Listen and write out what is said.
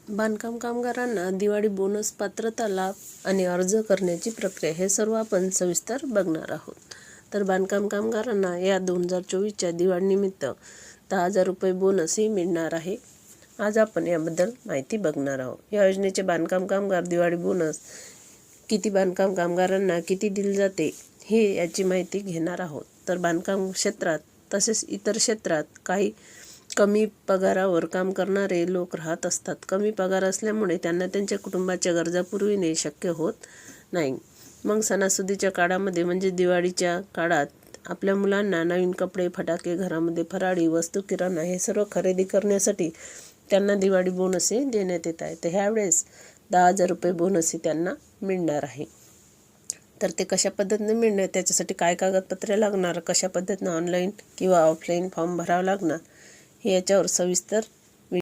बांधकाम कामगारांना दिवाळी बोनस पात्रता लाभ आणि अर्ज करण्याची प्रक्रिया हे सर्व आपण सविस्तर बघणार आहोत. तर बांधकाम कामगारांना या 2024च्या दिवाळीनिमित्त 10,000 रुपये बोनसही मिळणार आहे. आज आपण याबद्दल माहिती बघणार आहोत. या योजनेचे बांधकाम कामगार दिवाळी बोनस किती बांधकाम कामगारांना किती दिले जाते हे याची माहिती घेणार आहोत. तर बांधकाम क्षेत्रात तसेच इतर क्षेत्रात काही कमी पगारावर काम करणारे लोक राहत असतात. कमी पगार असल्यामुळे त्यांना त्यांच्या कुटुंबाच्या गरजा पुरविणे शक्य होत नाही. मग सणासुदीच्या काळामध्ये म्हणजे दिवाळीच्या काळात आपल्या मुलांना नवीन कपडे, फटाके, घरामध्ये फराळी वस्तू, किराणा हे सर्व खरेदी करण्यासाठी त्यांना दिवाळी बोनसही देण्यात येत आहे. तर ह्यावेळेस 10,000 रुपये बोनसही त्यांना मिळणार आहे. तर ते कशा पद्धतीने मिळणार, त्याच्यासाठी काय कागदपत्रे लागणार, कशा पद्धतीने ऑनलाईन किंवा ऑफलाईन फॉर्म भरावा लागणार हे याच्यावर सविस्तर